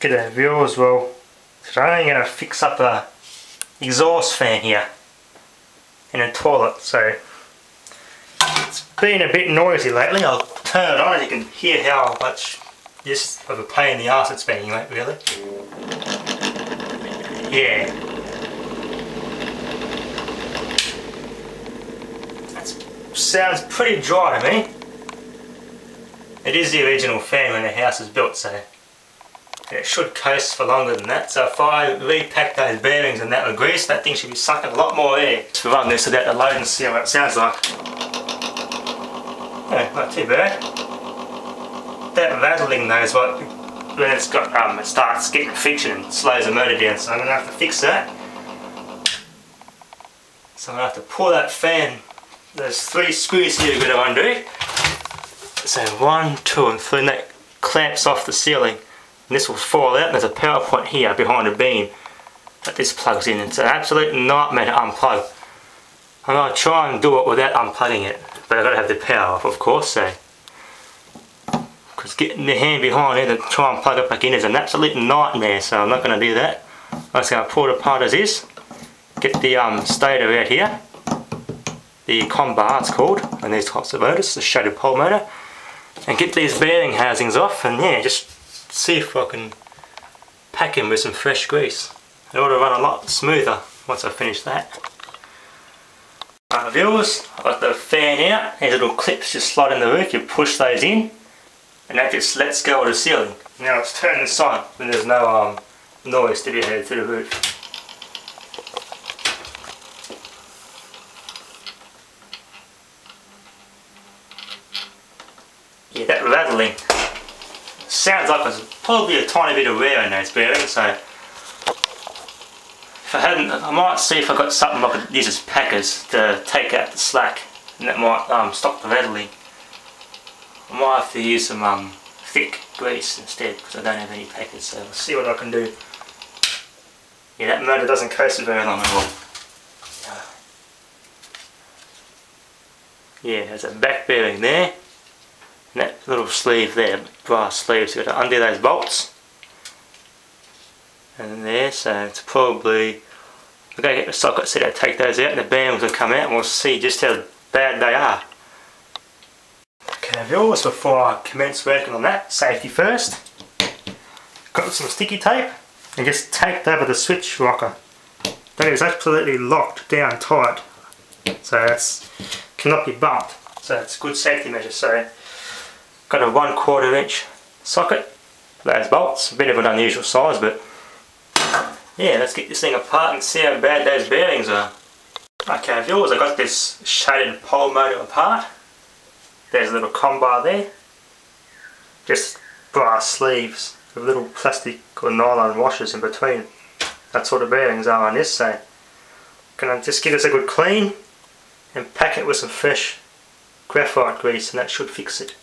G'day viewers, well today I'm going to fix up a exhaust fan here in a toilet. So it's been a bit noisy lately. I'll turn it on and you can hear how much just of a pain in the arse it's been, really. Yeah. That sounds pretty dry to me. It is the original fan when the house was built, so it should coast for longer than that. So if I repack those bearings and that with grease, that thing should be sucking a lot more air. Let's run this without the load and see what it sounds like. Yeah, not too bad. That rattling though is what, when it's got, it starts getting friction and slows the motor down, so I'm going to have to fix that. So I'm going to have to pull that fan. There's 3 screws here we're going to undo. So 1, 2 and 3, and that clamps off the ceiling. And this will fall out, and there's a power point here behind the beam that this plugs in. It's an absolute nightmare to unplug. I'm going to try and do it without unplugging it, but I've got to have the power off, of course, so. Because getting the hand behind it to try and plug it back in is an absolute nightmare, so I'm not going to do that. I'm just going to pull it apart as is, get the stator out here, the com bar it's called, and these types of motors, the shaded pole motor, and get these bearing housings off, and yeah, just see if I can pack him with some fresh grease. It ought to run a lot smoother once I finish that. Viewers, I've got the fan out. These little clips just slide in the roof, you push those in and that just lets go of the ceiling. Now let's turn this on when there's no noise to be heard through the roof. Yeah, that rattling sounds like there's probably a tiny bit of wear in those bearings, so if I hadn't, I might see if I've got something I could use as packers to take out the slack, and that might stop the rattling. I might have to use some thick grease instead because I don't have any packers, so we'll see what I can do. Yeah, that motor doesn't coast for very long at all. Yeah, there's a back bearing there. And that little sleeve there, brass sleeve, so you've got to undo those bolts. And there, so it's probably, we're going to get the socket set out, take those out, and the bearings will come out, and we'll see just how bad they are. Okay viewers, before I commence working on that, safety first. Got some sticky tape, and just taped over the switch rocker. That is absolutely locked down tight, so it cannot be bumped. So it's a good safety measure. So got a 1/4 inch socket for those bolts, a bit of an unusual size, but yeah, let's get this thing apart and see how bad those bearings are. Okay viewers, I got this shaded pole motor apart. There's a little com bar there, just brass sleeves with little plastic or nylon washers in between. That's what the bearings are on this, so gonna just give this a good clean and pack it with some fresh graphite grease, and that should fix it.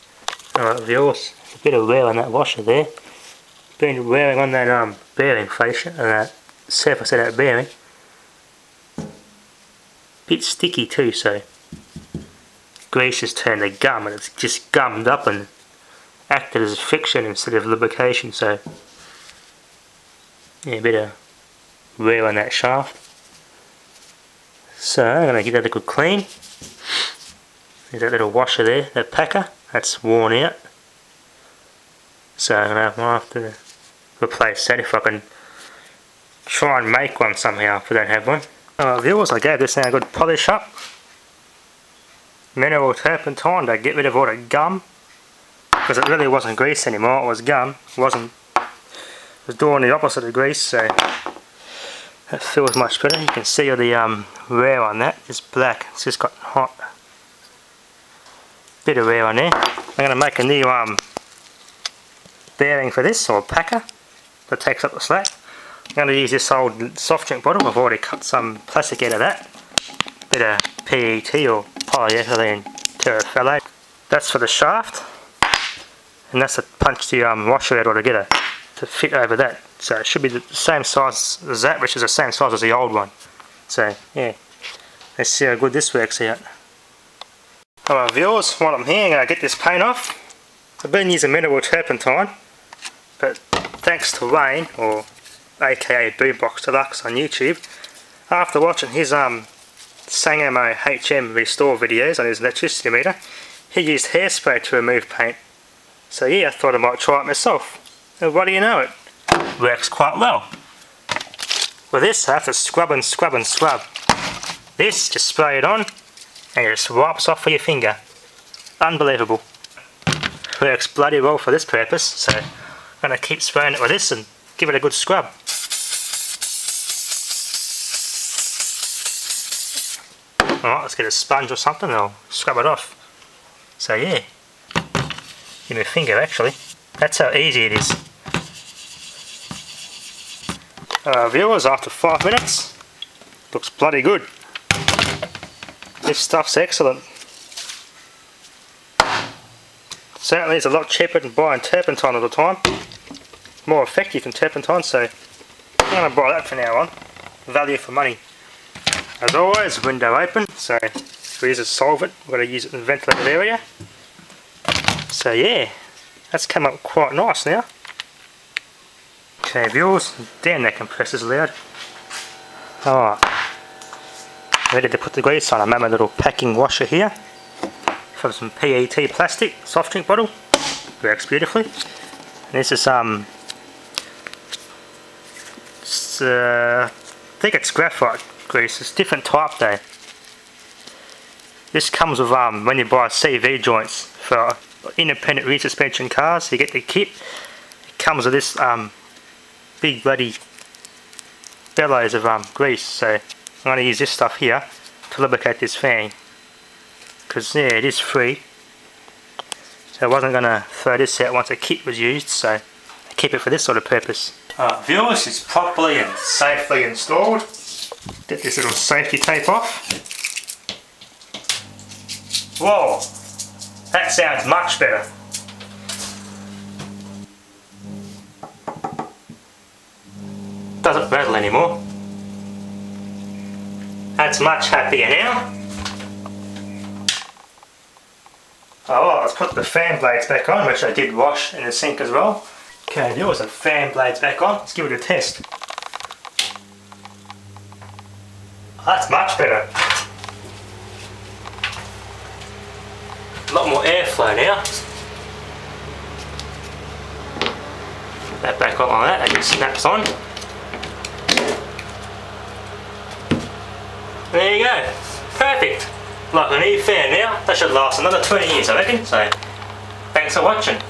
Alright viewers, a bit of wear on that washer there. Been wearing on that bearing fascia and that surface of that bearing. Bit sticky too, so grease has turned to gum and it's just gummed up and acted as friction instead of lubrication, so yeah, a bit of wear on that shaft. So I'm going to give that a good clean. There's that little washer there, that packer, that's worn out. So I'm going to have to replace that if I can try and make one somehow if I don't have one. Viewers, I gave this thing a good polish up. Mineral turpentine to get rid of all the gum. Because it really wasn't grease anymore, it was gum. It was doing the opposite of grease, so that feels much better. You can see all the wear on that, it's black, it's just got hot. Bit of wear on there. I'm going to make a new bearing for this, or packer, that takes up the slack. I'm going to use this old soft drink bottle. I've already cut some plastic out of that. Bit of PET or polyethylene terephthalate. That's for the shaft, and that's to punch the washer out altogether to fit over that. So it should be the same size as that, which is the same size as the old one. So yeah, let's see how good this works out. Alright viewers, while I'm here, I'm going to get this paint off. I've been using mineral turpentine, but thanks to Wayne, or aka Boombox Deluxe on YouTube, after watching his Sangamo HM restore videos on his electricity meter, he used hairspray to remove paint. So yeah, I thought I might try it myself. And what do you know, it works quite well. With this I have to scrub and scrub and scrub. This, just spray it on and it just wipes off with your finger. Unbelievable. Works bloody well for this purpose, so I'm going to keep spraying it with this and give it a good scrub. Alright, let's get a sponge or something and I'll scrub it off. So yeah, give me a finger actually. That's how easy it is. Viewers, after 5 minutes, looks bloody good. This stuff's excellent. Certainly it's a lot cheaper than buying turpentine all the time. More effective than turpentine, so I'm going to buy that from now on. Value for money. As always, window open, so if we use a solvent, we're going to use it in the ventilated area. So yeah, that's come up quite nice now. Okay viewers, damn that compressor's loud. Alright, ready to put the grease on. I made my little packing washer here from some PET plastic soft drink bottle. Works beautifully. And this is I think it's graphite grease. It's different type though. This comes with when you buy CV joints for independent rear suspension cars. You get the kit. It comes with this big bloody bellows of grease. So I'm going to use this stuff here to lubricate this fan, because yeah, it is free. So I wasn't going to throw this out once a kit was used, so I keep it for this sort of purpose. Viewers, it's properly and safely installed. Get this little safety tape off. Whoa, that sounds much better. Doesn't rattle anymore. That's much happier now. Oh well, let's put the fan blades back on, which I did wash in the sink as well. Okay, there was the fan blades back on. Let's give it a test. Oh, that's much better. A lot more airflow now. Put that back on like that, and it snaps on. There you go. Perfect. Like a new fan now. That should last another 20 years, I reckon. So, thanks for watching.